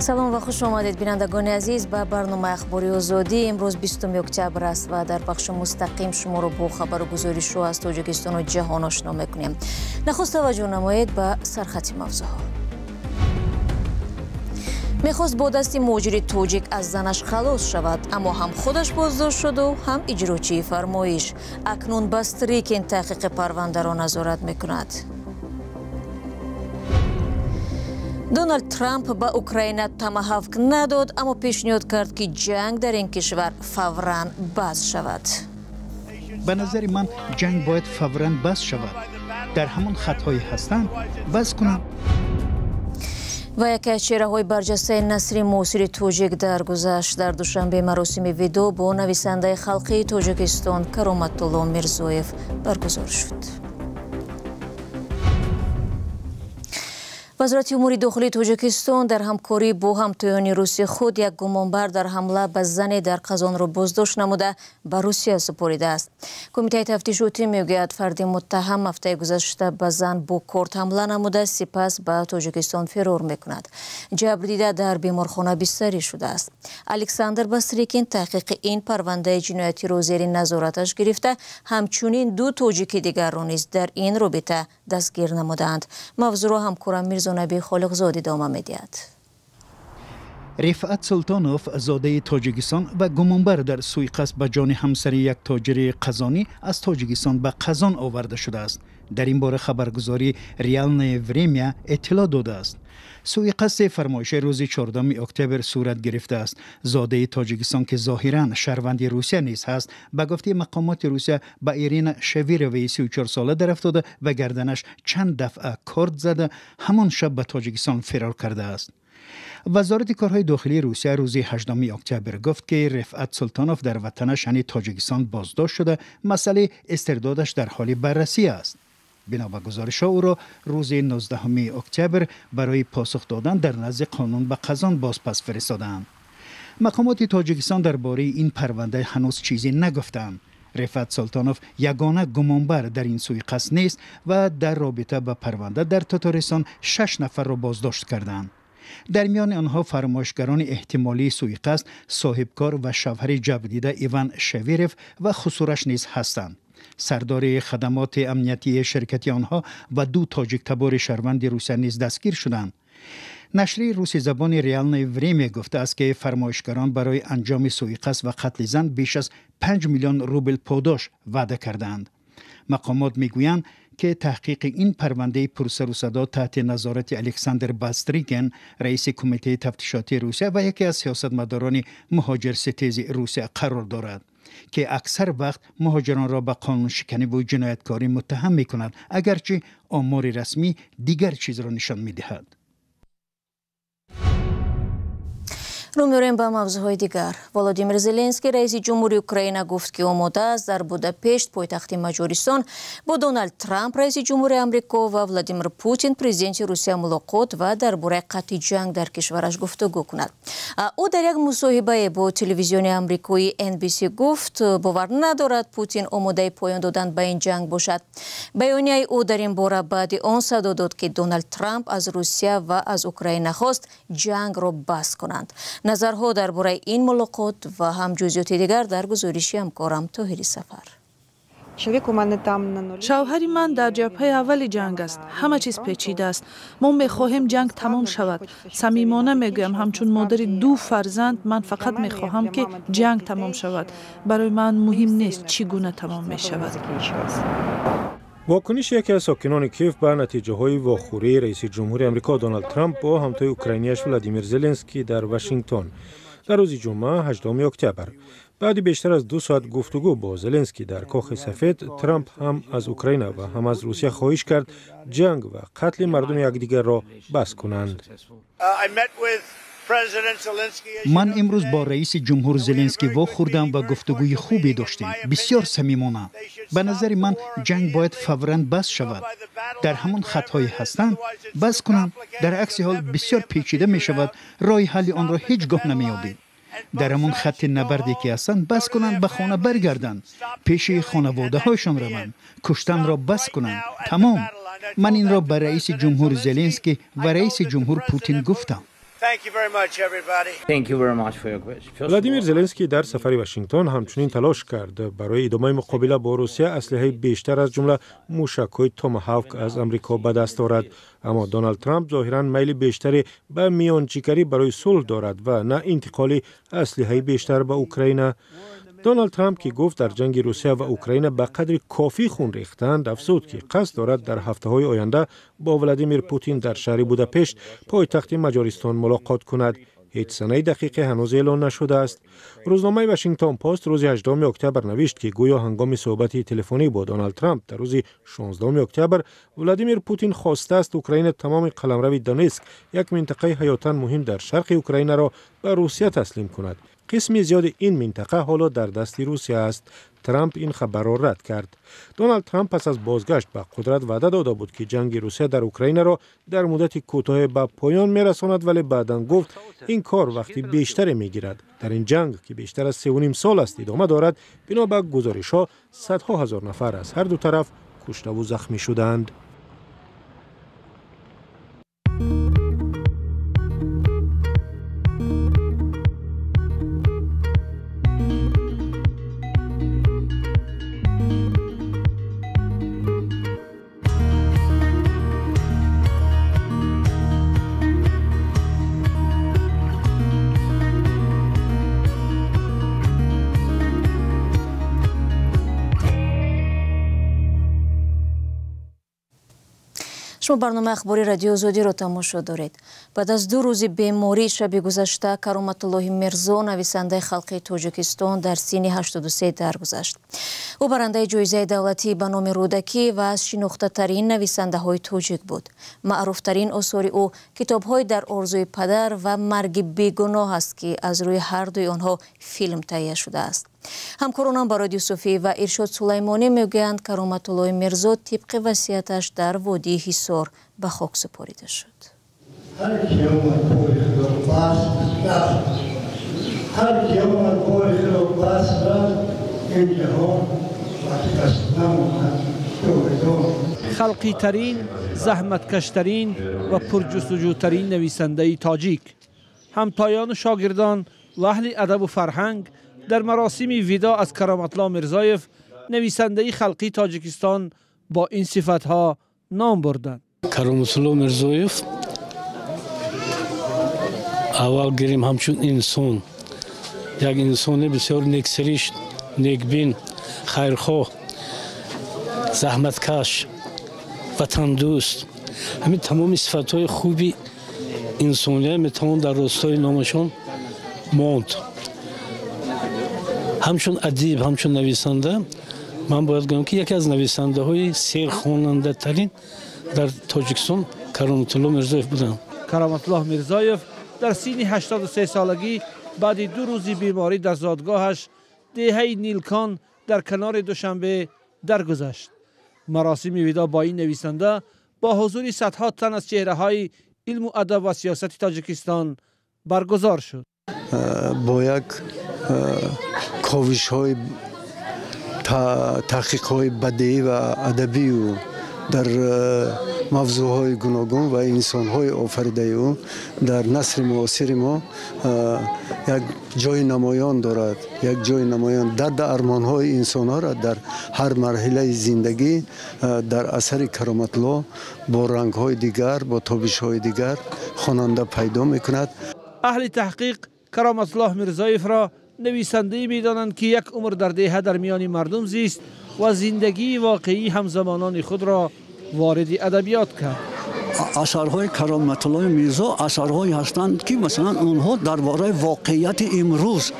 салом ва хуш омадед бинандагони азиз ба барномаи ахбори озодӣ. Имрӯз 20 октябр аст ва дар бахши мустақим шуморо бо хабару гузоришҳо аз Тоҷикистону ҷаҳон ошно мекунем. Нахуст таваҷҷӯҳ намоед ба сархати мавзӯъҳо. мехост бо дасти муҳоҷири тоҷик аз занаш халос шавад, аммо ҳам худаш боздошт шуду, ҳам иҷрочии фармоиш. акнун ба Стрикен таҳқиқи парвандаро назорат мекунад. Дональд Трамп ба Украина тамаҳавк надод, аммо пешниҳод кард, ки ҷанг дар ин кишвар фавран баҳс шавад. ба назари ман ҷанг бояд фавран баҳс шавад. дар ҳамон хатҳои ҳастанд баҳс кунанд. ва яке аз чеҳраҳои барҷастаи насри муосири тоҷик даргузашт. дар душанбе маросими видо бо нависандаи халқии Тоҷикистон Кароматулло Мирзоев баргузор шуд. вазорати умури дохилии Тоҷикистон дар ҳамкорӣ бо ҳамтоёни русия худ як гумонбар дар ҳамла ба зане дар Қазонро боздошт намуда ба Русия супоридааст. Кумитаи тафтишотӣ мегӯяд, фарди муттаҳам ҳафтаи гузашта ба зан бо корт ҳамла намуда, сипас ба Тоҷикистон ферор мекунад. ҷабрдида дар беморхона бистарӣ шудааст. Александр Бастрикин таҳқиқи ин парвандаи ҷиноятиро зери назораташ гирифта, ҳамчунин ду тоҷики дигарро низ дар ин робита дастгир намудаанд. мавзӯъро ҳамкорам Наби Холиқзоди дома медиҳад. Рифат Султонов зодаи Тоҷикистон ва гумонбар дар суиқасд ба ҷони ҳамсари як тоҷири қазонӣ аз Тоҷикистон ба Қазон оварда шудааст. дар ин бора хабаргузори Реальное время иттилоъ додааст. суиқасди фармоиши рӯзи 14 октябр сурат гирифтааст. зодаи Тоҷикистон ки зоҳиран шаҳрванди Русия низ ҳаст, ба гуфтаи мақомоти Русия ба Ирина Шевироваи 34 сола дарафтода ва гарданаш чанд дафъа корт зада, ҳамон шаб ба Тоҷикистон фирор кардааст. вазорати корҳои дохилии Русия рӯзи 18 октябр гуфт ки Рифат Султонов дар ватанаш яъни Тоҷикистон боздошт шуда, масъалаи истирдодаш дар ҳоли баррасӣ аст. бино ба гузоришҳо ӯро рӯзи 19 октябр барои посух додан дар назди қонун ба Қазон бозпас фиристоданд. мақомоти Тоҷикистон дар бораи ин парванда ҳанӯз чизе нагуфтанд. Рифат Султонов ягона гумонбар дар ин суиқасд нест ва дар робита ба парванда дар Татаристон 6 нафарро боздошт карданд. дар миёни онҳо фармоишгарони эҳтимолии суиқасд, соҳибкор ва шавҳари ҷабрдида Иван Шевиров ва хусураш низ ҳастанд. сардори хадамоти амниятии ширкати онҳо ва ду тоҷиктабори шаҳрванди Русия низ дастгир шуданд. нашри русизабони Реальное время гуфтааст, ки фармоишгарон барои анҷоми суиқасд ва қатли зан беш аз 5 миллион рубл подош ваъда карданд. мақомот мегӯянд ки таҳқиқи ин парвандаи пурсару садо таҳти назорати Александр Бастрикин, раиси кумитаи тафтишотии Русия ва яке аз сиёсатмадорони муҳоҷирситези Русия қарор дорад, ки аксар вақт муҳоҷиронро ба қонуншиканиву ҷинояткорӣ муттаҳам мекунад, агарчи омори расмӣ дигар чизро нишон медиҳад. رو می‌ریم به موضوعهای دیگر. ولادیمیر زلنسکی رئیس جمهوری اوکراین گفت که آماده است در بوداپشت پایتخت مجارستان با دونالد ترامپ رئیس جمهوری آمریکا و ولادیمیر پوتین پرزیدنت روسیه ملاقات و درباره قطع جنگ در کشورش گفتگو کند. او در یک مصاحبه با تلویزیون آمریکایی NBC گفت باور ندارد پوتین آماده پایان دادن به این جنگ باشد. بیانیه او در این باره بعد آن صدا داد که دونالد ترامپ از روسیه و از اوکراین خواست جنگ را بس کنند. نظرها درباره این ملاقات و هم جزئیات دیگر در گزارشی همکارم طاهری سفر. شوهر من در جبهه اول جنگ است. همه چیز پیچیده است. ما می‌خواهیم جنگ تمام شود. صمیمانه میگویم همچون مادر دو فرزند من فقط می‌خواهم که جنگ تمام شود. برای من مهم نیست چگونه تمام می‌شود. واکنش یکی از ساکنان کیف به نتیجه‌های واخوری رئیس جمهوری آمریکا دونالد ترامپ با همتای اوکراینی‌اش ولادیمیر زلنسکی در واشنگتن در روز جمعه 18 اکتبر. بعد بیشتر از 2 ساعت گفتگو با زلنسکی در کاخ سفید، ترامپ هم از اوکراین و هم از روسیه خواهش کرد جنگ و قتل مردم یکدیگر را بس کنند. من امروز با رئیس جمهور زلنسکی واخوردم و گفتگوی خوبی داشتیم، بسیار صمیمانه. به نظر من جنگ باید فوراً بس شود. در همان خطایی هستند بس کنند، در عکس حال بسیار پیچیده می شود، راه حل آن را هیچگاه نمی‌یابیم. در همان خط نبردی که هستند بس کنند، به خانه برگردند، پیش خانواده هایشان روند، کشتن را بس کنند. تمام. من این را به رئیس جمهور زلنسکی و رئیس جمهور پوتین گفتم. ولادیمیر زلنسکی در سفر واشنگتن همچنین تلاش کرد برای ادامه مقابله با روسیه اسلحه بیشتر از جمله موشک‌های توماهاوک از آمریکا به دست آورد، اما دونالد ترامپ ظاهراً میل بیشتری به میانجیگری برای صلح دارد و نه انتقال اسلحه بیشتر به اوکراین. دونالد ترامپ که گفت در جنگ روسیه و اوکراین به قدر کافی خون ریختند، افزود که قصد دارد در هفته‌های آینده با ولادیمیر پوتین در شهر بوداپشت پایتخت مجارستان ملاقات کند. هیچ سنه دقیق هنوز اعلان نشده است. روزنامه واشنگتن پست روز 18 اکتبر نوشت که گویا هنگام صحبت تلفنی با دونالد ترامپ در روز 16 اکتبر ولادیمیر پوتین خواسته است اوکراین تمام قلمرو دونتسک، یک منطقه حیاتاً مهم در شرق اوکراین را به روسیه تسلیم کند. قسمی زیاد این منطقه حالا در دست روسیه است. ترامپ این خبر را رد کرد. دونالد ترامپ پس از بازگشت به قدرت وعده داده بود که جنگ روسیه در اوکراین را در مدت کوتاه به پایان میرساند، ولی بعداً گفت این کار وقتی بیشتر میگیرد. در این جنگ که بیشتر از 3.5 سال است ادامه دارد، بنا به گزارش‌ها صدها هزار نفر از هر دو طرف کشته و زخمی شدند. شما برنامه اخباری رادیو آزادی را تماشا دارید. بعد از 2 روز بیماری شب گذشته کرامت الله میرزا نویسنده خلقی تاجیکستان در سن 83 درگذشت. او برنده جایزه دولتی به نام رودکی و از شناخته ترین نویسنده های تاجیک بود. معروف ترین آثار او کتاب های در آرزوی پدر و مرگ بیگناه است که از روی هر دوی آنها فیلم تهیه شده است. همکارانم با رادیو صوفی و ارشاد سلیمانی میگویند کرامت الله میرزا طبق وصیتش در وادی حصار به خاک سپاریده شد. خلقی ترین، زحمتکش ترین و پرجستجو ترین نویسنده تاجیک، همتایان و شاگردان و اهل ادب و فرهنگ در مراسم ودا از کرامت الله میرزایف نویسنده خلقی تاجیکستان با این صفتها نام بردند. کرامت الله میرزایف اول گیریم همچون انسان، یک انسان بسیار نیکسریش، نیکبین، خیرخواه، زحمتکش، وطن دوست، همین تمام صفتهای خوبی انسانی میتوان در راستای نامشان ماند. همچون ادیب، همچون نویسنده، من باید بگم که یکی از نویسنده های سیرخواننده ترین در تاجیکستان کرامت الله میرزایف بودند. کرامت الله میرزایف در سن 83 سالگی بعد 2 روز بیماری در زادگاهش دهه نیلکان در کنار دوشنبه درگذشت. مراسم ودا با این نویسنده با حضور صدها تن از چهره های علم و ادب و سیاست تاجیکستان برگزار شد. با یک کاوش های تحقیق های بدیعی و ادبی و در موضوع های گوناگون و انسان های آفریده او در نثر معاصر ما یک جای نمایان دارد، یک جای نمایان درد ارمان های انسان ها را در هر مرحله زندگی در اثر کرامت الله با رنگ های دیگر، با تابش های دیگر خواننده پیدا میکند. اهل تحقیق کرامت الله میرزایف را نویسنده میدانند که یک عمر در دهه در میان مردم زیست و زندگی واقعی همزمانان خود را وارد ادبیات کرد. اثرهای کرامت الله میرزا اثرهایی هستند که مثلا اونها درباره واقعیت امروز،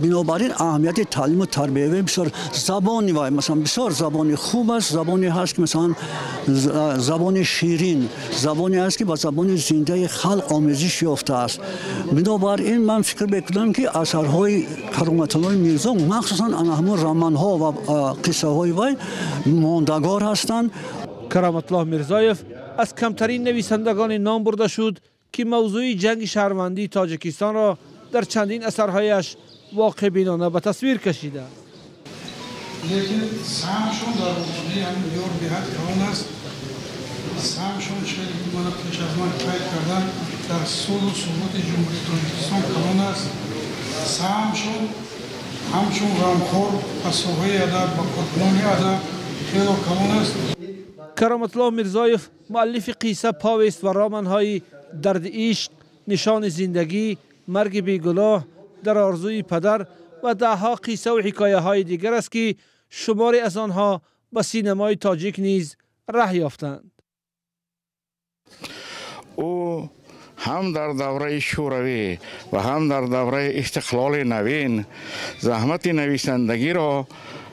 بنابراین اهمیت تعلیم و تربیه بسیار زبانی و مثلا بسیار زبان خوب است، زبانی هست که مثلا زبان شیرین، زبانی است که با زبان زنده خلق آمیزش یافته است. بنابراین من فکر میکنم که اثرهای کرامت الله میرزا مخصوصا همون رمان‌ها و قصه های وی ماندگار هستند. کرامت الله میرزایف از کمترین نویسندگان نام برده شد که موضوع جنگ شهروندی تاجیکستان را در چندین اثرهایش واقع بینانه به تصویر کشیده. لیکن سهمشون در حوزه همین یور بهت کهان است. سهمشون چیزی که من پیش از من قید کردن در صلح و ثبات جمهوری تاجیکستان کلان است. سهم شد همچون غمخور و صحبه ادب و کارکنان ادب خیلی کلان است. کرامت الله میرزایف مؤلف قصه پاویست و رامان‌های درد عشق، نشان زندگی، مرگ بیگناه، در آرزوی پدر و دهها قصه و حکایه های دیگر است که شماری از آنها به سینمای تاجیک نیز راه یافتند. او هم در دوره شوروی و هم در دوره استقلال نوین زحمت نویسندگی را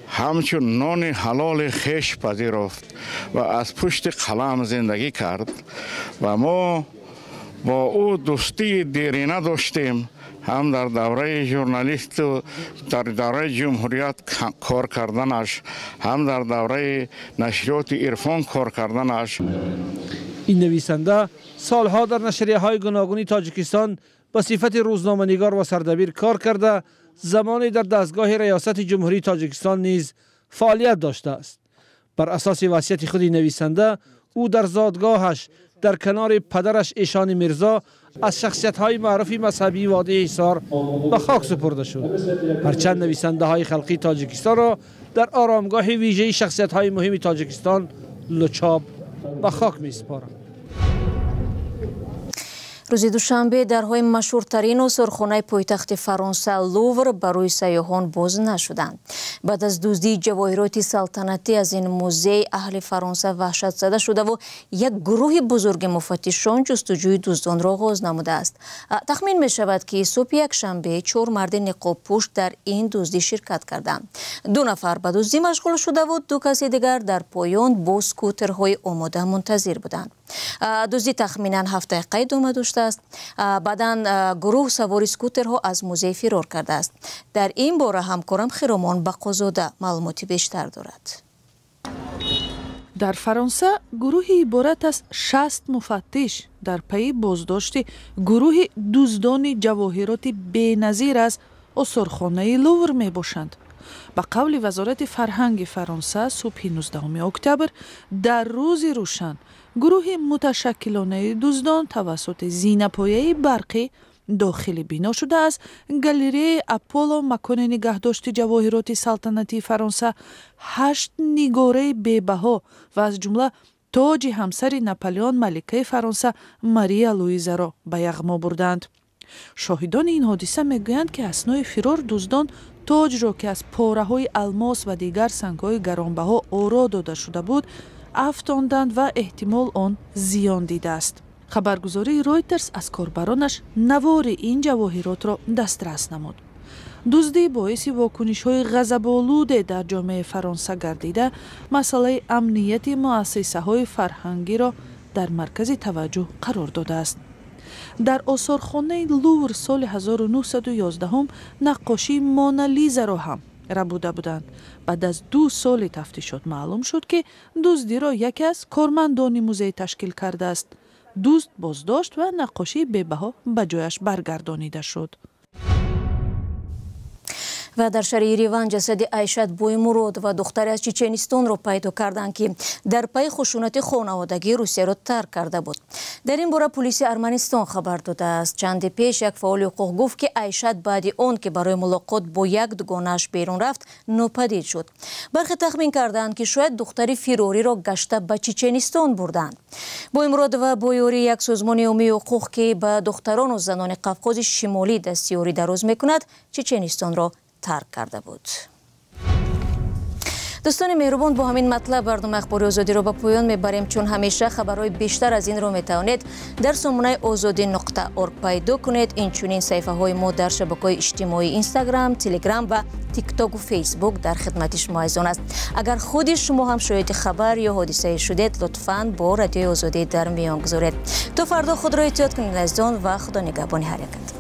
همچون نان حلال خویش پذیرفت و از پشت قلم زندگی کرد و ما با او دوستی دیرینه داشتیم. هم در دوره ژورنالیست و در دوره جمهوریت کار کردنش، هم در دوره نشریات عرفان کار کردنش. این نویسنده سالها در نشریه‌های گوناگون تاجیکستان به صفت روزنامه‌نگار و سردبیر کار کرده، زمانی در دستگاه ریاست جمهوری تاجیکستان نیز فعالیت داشته است. بر اساس وصیت خود نویسنده، او در زادگاهش در کنار پدرش ایشان میرزا از شخصیت‌های معروف مذهبی وادی حصار به خاک سپرده شد. هرچند نویسنده‌های خلقی تاجیکستان را در آرامگاه ویژه شخصیت‌های مهم تاجیکستان لچاب به خاک می‌سپارند. روز دوشنبه درهای مشهورترین و سرخانه پایتخت فرانسه لوور برای سیاحان باز نشدند. بعد از دزدی جواهرات سلطنتی از این موزه، اهل فرانسه وحشت زده شده و یک گروه بزرگ مفتشان جستجوی دزدان را آغاز نموده است. تخمین می شود که صبح یک شنبه 4 مرد نقاب پوش در این دزدی شرکت کردند. 2 نفر به دزدی مشغول شده و 2 کسی دیگر در پایان با اسکوترهای آماده منتظر بودند. دزدی تخمینا 7 دقیقه ادامه داشته است. بعداً گروه سوار اسکوترها از موزه فرار کرده است. در این باره همکارم خیرامان بقازاده معلوماتی بیشتر دارد. در فرانسه گروهی عبارت از 60 مفتش در پی بازداشت گروه دزدان جواهرات بی‌نظیر از سرخانه لوور می باشند. به قول وزارت فرهنگ فرانسه صبح 19 اکتبر در روز روشن گروه متشکلانه دزدان توسط زینه‌پایه برقی داخل بنا شده است. گالری اپولو، مکان نگهداشت جواهرات سلطنتی فرانسه، 8 نگاره بی‌بها و از جمله تاج همسر ناپلئون ملکه فرانسه ماریا لویزا را به یغما بردند. شاهدان این حادثه میگویند که اثنای فرار دزدان تاج را که از پاره‌های الماس و دیگر سنگ‌های گرانبها آرا داده شده بود افشاندند و احتمال آن زیان دیده است. خبرگزاری رویترز از کاربرانش نوار این جواهرات را دسترس نمود. دزدی باعث واکنش‌های غضب‌آلود در جامعه فرانسه گردیده، مسئله امنیت مؤسسه‌های فرهنگی را در مرکز توجه قرار داده است. در آثارخانه لوور سال 1911 نقاشی مونالیزا را هم ربوده بودند. بعد از 2 سال تفتیشات معلوم شد که دزدی را یکی از کارمندان موزه تشکیل کرده است. دزد بازداشت و نقاشی بی‌بها به جایش برگردانیده شد. و در شهر یریوان جسد عایشت بویمرود و دختری از چچنستان را پیدا کردند که در پی خشونت خانوادگی روسیه را ترک کرده بود. در این باره پلیس ارمنستان خبر داده است. چند پیش یک فعال حقوق گفت که عایشت بعد آن که برای ملاقات با یک دوگانش بیرون رفت ناپدید شد. برخی تخمین کردند که شاید دختری فراری را گشته به چچنستان بردند. بویمرود و بویوری یک سازمان عمومی حقوق که به دختران و زنان قفقاز شمالی دستیاری دراز میکند چچنستان را ترک کرده بود. دوستان مهربان، با همین مطلب برنامه اخباری آزادی را به پایان میبریم. چون همیشه خبرهای بیشتر از این را میتوانید در سامانه azadi.org پیدا کنید. این چنین صفحه های ما در شبکه‌های اجتماعی اینستاگرام، تلگرام و تیک تاک و فیسبوک در خدمت شما ایزان است. اگر خود شما هم شاهد خبر یا حادثه شدید لطفاً با رادیو آزادی در میان گذارید. تا فردا خود را احتیاط کنید عزیزان و خدا نگهبان هر یک.